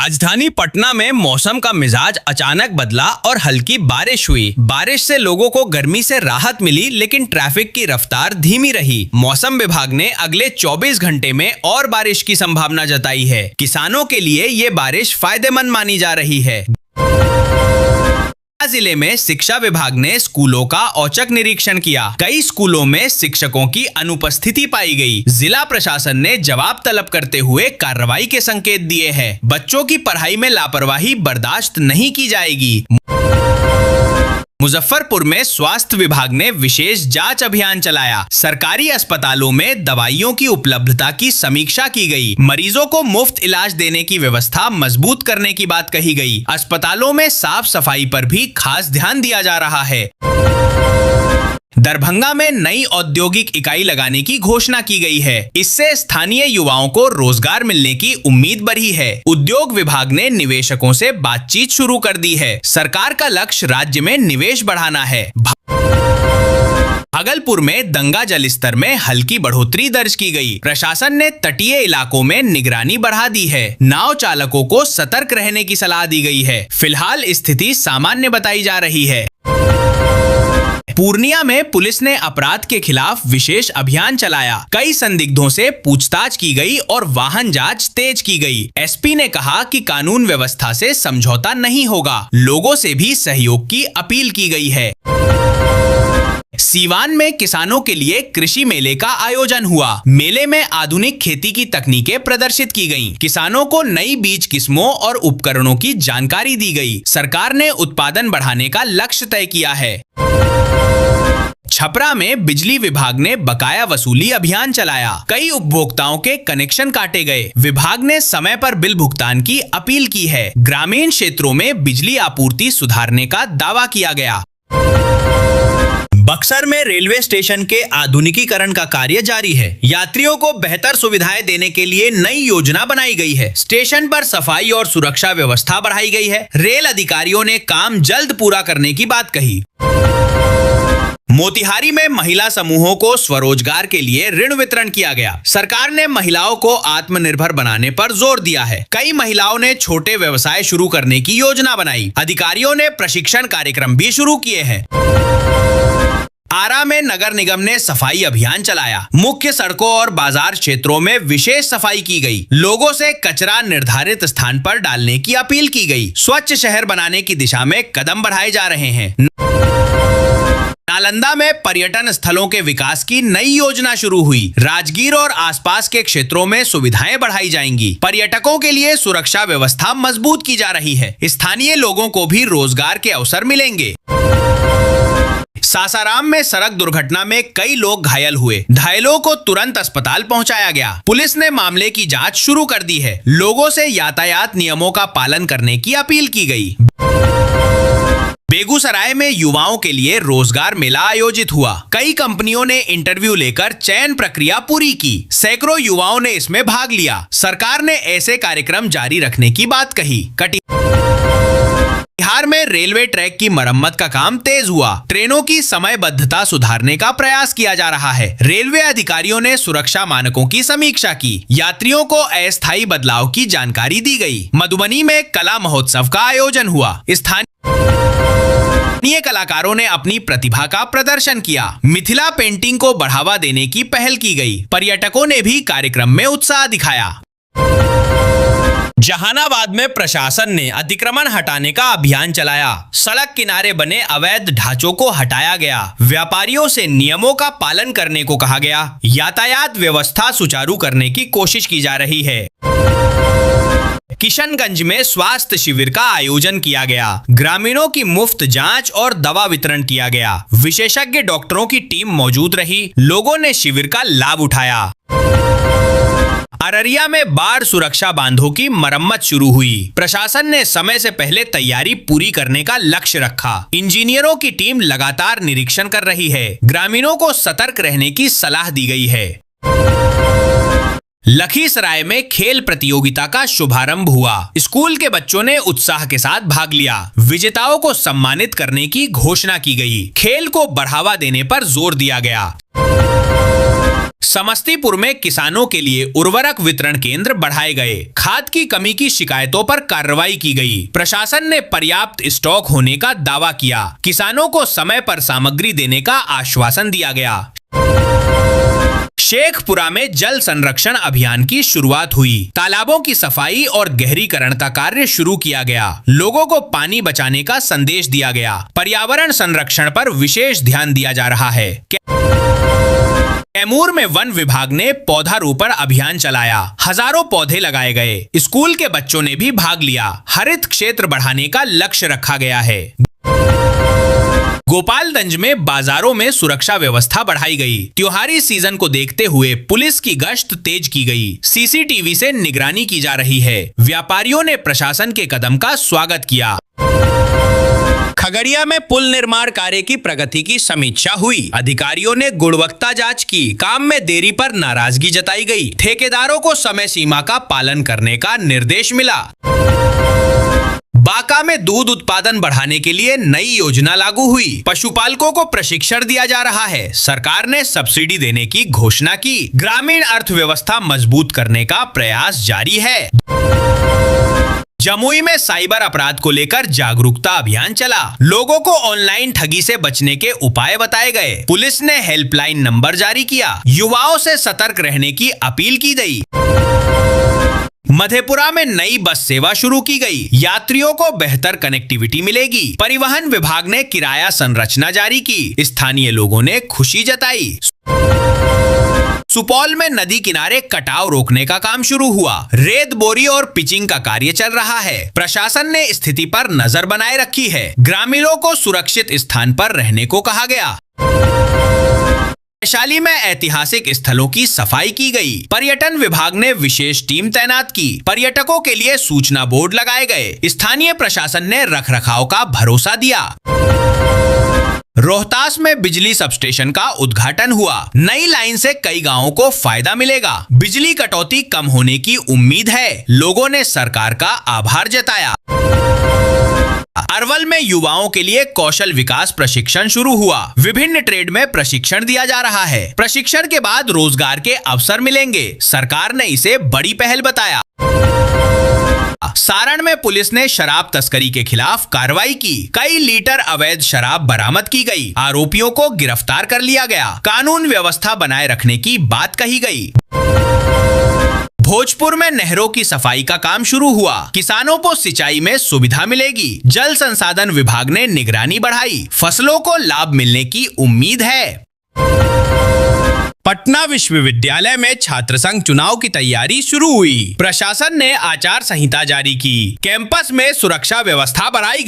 राजधानी पटना में मौसम का मिजाज अचानक बदला और हल्की बारिश हुई। बारिश से लोगों को गर्मी से राहत मिली, लेकिन ट्रैफिक की रफ्तार धीमी रही। मौसम विभाग ने अगले 24 घंटे में और बारिश की संभावना जताई है। किसानों के लिए ये बारिश फायदेमंद मानी जा रही है। जिले में शिक्षा विभाग ने स्कूलों का औचक निरीक्षण किया। कई स्कूलों में शिक्षकों की अनुपस्थिति पाई गई। जिला प्रशासन ने जवाब तलब करते हुए कार्रवाई के संकेत दिए हैं। बच्चों की पढ़ाई में लापरवाही बर्दाश्त नहीं की जाएगी। मुजफ्फरपुर में स्वास्थ्य विभाग ने विशेष जांच अभियान चलाया। सरकारी अस्पतालों में दवाइयों की उपलब्धता की समीक्षा की गई। मरीजों को मुफ्त इलाज देने की व्यवस्था मजबूत करने की बात कही गई। अस्पतालों में साफ सफाई पर भी खास ध्यान दिया जा रहा है। दरभंगा में नई औद्योगिक इकाई लगाने की घोषणा की गई है। इससे स्थानीय युवाओं को रोजगार मिलने की उम्मीद बढ़ी है। उद्योग विभाग ने निवेशकों से बातचीत शुरू कर दी है। सरकार का लक्ष्य राज्य में निवेश बढ़ाना है। भागलपुर में गंगा जलस्तर में हल्की बढ़ोतरी दर्ज की गई। प्रशासन ने तटीय इलाकों में निगरानी बढ़ा दी है। नाव चालकों को सतर्क रहने की सलाह दी गई है। फिलहाल स्थिति सामान्य बताई जा रही है। पूर्णिया में पुलिस ने अपराध के खिलाफ विशेष अभियान चलाया। कई संदिग्धों से पूछताछ की गई और वाहन जांच तेज की गई। एसपी ने कहा कि कानून व्यवस्था से समझौता नहीं होगा। लोगों से भी सहयोग की अपील की गई है। सीवान में किसानों के लिए कृषि मेले का आयोजन हुआ। मेले में आधुनिक खेती की तकनीकें प्रदर्शित की गईं। किसानों को नई बीज किस्मों और उपकरणों की जानकारी दी गई। सरकार ने उत्पादन बढ़ाने का लक्ष्य तय किया है। छपरा में बिजली विभाग ने बकाया वसूली अभियान चलाया। कई उपभोक्ताओं के कनेक्शन काटे गए। विभाग ने समय पर बिल भुगतान की अपील की है। ग्रामीण क्षेत्रों में बिजली आपूर्ति सुधारने का दावा किया गया। बक्सर में रेलवे स्टेशन के आधुनिकीकरण का कार्य जारी है। यात्रियों को बेहतर सुविधाएं देने के लिए नई योजना बनाई गई है। स्टेशन पर सफाई और सुरक्षा व्यवस्था बढ़ाई गई है। रेल अधिकारियों ने काम जल्द पूरा करने की बात कही। मोतिहारी में महिला समूहों को स्वरोजगार के लिए ऋण वितरण किया गया। सरकार ने महिलाओं को आत्मनिर्भर बनाने पर जोर दिया है। कई महिलाओं ने छोटे व्यवसाय शुरू करने की योजना बनाई। अधिकारियों ने प्रशिक्षण कार्यक्रम भी शुरू किए हैं। आरा में नगर निगम ने सफाई अभियान चलाया। मुख्य सड़कों और बाजार क्षेत्रों में विशेष सफाई की गई। लोगों से कचरा निर्धारित स्थान पर डालने की अपील की गई। स्वच्छ शहर बनाने की दिशा में कदम बढ़ाए जा रहे हैं। नालंदा में पर्यटन स्थलों के विकास की नई योजना शुरू हुई। राजगीर और आसपास के क्षेत्रों में सुविधाएं बढ़ाई जाएंगी। पर्यटकों के लिए सुरक्षा व्यवस्था मजबूत की जा रही है। स्थानीय लोगों को भी रोजगार के अवसर मिलेंगे। सासाराम में सड़क दुर्घटना में कई लोग घायल हुए। घायलों को तुरंत अस्पताल पहुंचाया गया। पुलिस ने मामले की जांच शुरू कर दी है। लोगों से यातायात नियमों का पालन करने की अपील की गई। बेगूसराय में युवाओं के लिए रोजगार मेला आयोजित हुआ। कई कंपनियों ने इंटरव्यू लेकर चयन प्रक्रिया पूरी की। सैकड़ों युवाओं ने इसमें भाग लिया। सरकार ने ऐसे कार्यक्रम जारी रखने की बात कही। बिहार में रेलवे ट्रैक की मरम्मत का काम तेज हुआ। ट्रेनों की समयबद्धता सुधारने का प्रयास किया जा रहा है। रेलवे अधिकारियों ने सुरक्षा मानकों की समीक्षा की। यात्रियों को अस्थायी बदलाव की जानकारी दी गई। मधुबनी में कला महोत्सव का आयोजन हुआ। स्थानीय कलाकारों ने अपनी प्रतिभा का प्रदर्शन किया। मिथिला पेंटिंग को बढ़ावा देने की पहल की गई। पर्यटकों ने भी कार्यक्रम में उत्साह दिखाया। जहानाबाद में प्रशासन ने अतिक्रमण हटाने का अभियान चलाया। सड़क किनारे बने अवैध ढांचों को हटाया गया। व्यापारियों से नियमों का पालन करने को कहा गया। यातायात व्यवस्था सुचारू करने की कोशिश की जा रही है। किशनगंज में स्वास्थ्य शिविर का आयोजन किया गया। ग्रामीणों की मुफ्त जांच और दवा वितरण किया गया। विशेषज्ञ डॉक्टरों की टीम मौजूद रही। लोगों ने शिविर का लाभ उठाया। अररिया में बाढ़ सुरक्षा बांधों की मरम्मत शुरू हुई। प्रशासन ने समय से पहले तैयारी पूरी करने का लक्ष्य रखा। इंजीनियरों की टीम लगातार निरीक्षण कर रही है। ग्रामीणों को सतर्क रहने की सलाह दी गई है। लखीसराय में खेल प्रतियोगिता का शुभारंभ हुआ। स्कूल के बच्चों ने उत्साह के साथ भाग लिया। विजेताओं को सम्मानित करने की घोषणा की गई। खेल को बढ़ावा देने पर जोर दिया गया। समस्तीपुर में किसानों के लिए उर्वरक वितरण केंद्र बढ़ाए गए। खाद की कमी की शिकायतों पर कार्रवाई की गई। प्रशासन ने पर्याप्त स्टॉक होने का दावा किया। किसानों को समय पर सामग्री देने का आश्वासन दिया गया। शेखपुरा में जल संरक्षण अभियान की शुरुआत हुई। तालाबों की सफाई और गहरीकरण का कार्य शुरू किया गया। लोगों को पानी बचाने का संदेश दिया गया। पर्यावरण संरक्षण पर विशेष ध्यान दिया जा रहा है। कैमूर में वन विभाग ने पौधारोपण अभियान चलाया। हजारों पौधे लगाए गए। स्कूल के बच्चों ने भी भाग लिया। हरित क्षेत्र बढ़ाने का लक्ष्य रखा गया है। गोपालगंज में बाजारों में सुरक्षा व्यवस्था बढ़ाई गई। त्योहारी सीजन को देखते हुए पुलिस की गश्त तेज की गई। सीसीटीवी से निगरानी की जा रही है। व्यापारियों ने प्रशासन के कदम का स्वागत किया। खगड़िया में पुल निर्माण कार्य की प्रगति की समीक्षा हुई। अधिकारियों ने गुणवत्ता जांच की। काम में देरी पर नाराजगी जताई गई। ठेकेदारों को समय सीमा का पालन करने का निर्देश मिला। बांका में दूध उत्पादन बढ़ाने के लिए नई योजना लागू हुई। पशुपालकों को प्रशिक्षण दिया जा रहा है। सरकार ने सब्सिडी देने की घोषणा की। ग्रामीण अर्थव्यवस्था मजबूत करने का प्रयास जारी है। जमुई में साइबर अपराध को लेकर जागरूकता अभियान चला। लोगों को ऑनलाइन ठगी से बचने के उपाय बताए गए। पुलिस ने हेल्पलाइन नंबर जारी किया। युवाओं से सतर्क रहने की अपील की गई। मधेपुरा में नई बस सेवा शुरू की गई। यात्रियों को बेहतर कनेक्टिविटी मिलेगी। परिवहन विभाग ने किराया संरचना जारी की। स्थानीय लोगों ने खुशी जताई। सुपौल में नदी किनारे कटाव रोकने का काम शुरू हुआ। रेत बोरी और पिचिंग का कार्य चल रहा है। प्रशासन ने स्थिति पर नजर बनाए रखी है। ग्रामीणों को सुरक्षित स्थान पर रहने को कहा गया। वैशाली में ऐतिहासिक स्थलों की सफाई की गई। पर्यटन विभाग ने विशेष टीम तैनात की। पर्यटकों के लिए सूचना बोर्ड लगाए गए। स्थानीय प्रशासन ने रखरखाव का भरोसा दिया। रोहतास में बिजली सबस्टेशन का उद्घाटन हुआ। नई लाइन से कई गांवों को फायदा मिलेगा। बिजली कटौती कम होने की उम्मीद है। लोगों ने सरकार का आभार जताया। अरवल में युवाओं के लिए कौशल विकास प्रशिक्षण शुरू हुआ। विभिन्न ट्रेड में प्रशिक्षण दिया जा रहा है। प्रशिक्षण के बाद रोजगार के अवसर मिलेंगे। सरकार ने इसे बड़ी पहल बताया। सारण में पुलिस ने शराब तस्करी के खिलाफ कार्रवाई की। कई लीटर अवैध शराब बरामद की गई। आरोपियों को गिरफ्तार कर लिया गया। कानून व्यवस्था बनाए रखने की बात कही गई। भोजपुर में नहरों की सफाई का काम शुरू हुआ। किसानों को सिंचाई में सुविधा मिलेगी। जल संसाधन विभाग ने निगरानी बढ़ाई। फसलों को लाभ मिलने की उम्मीद है। पटना विश्वविद्यालय में छात्र संघ चुनाव की तैयारी शुरू हुई। प्रशासन ने आचार संहिता जारी की। कैंपस में सुरक्षा व्यवस्था बढ़ाई गई।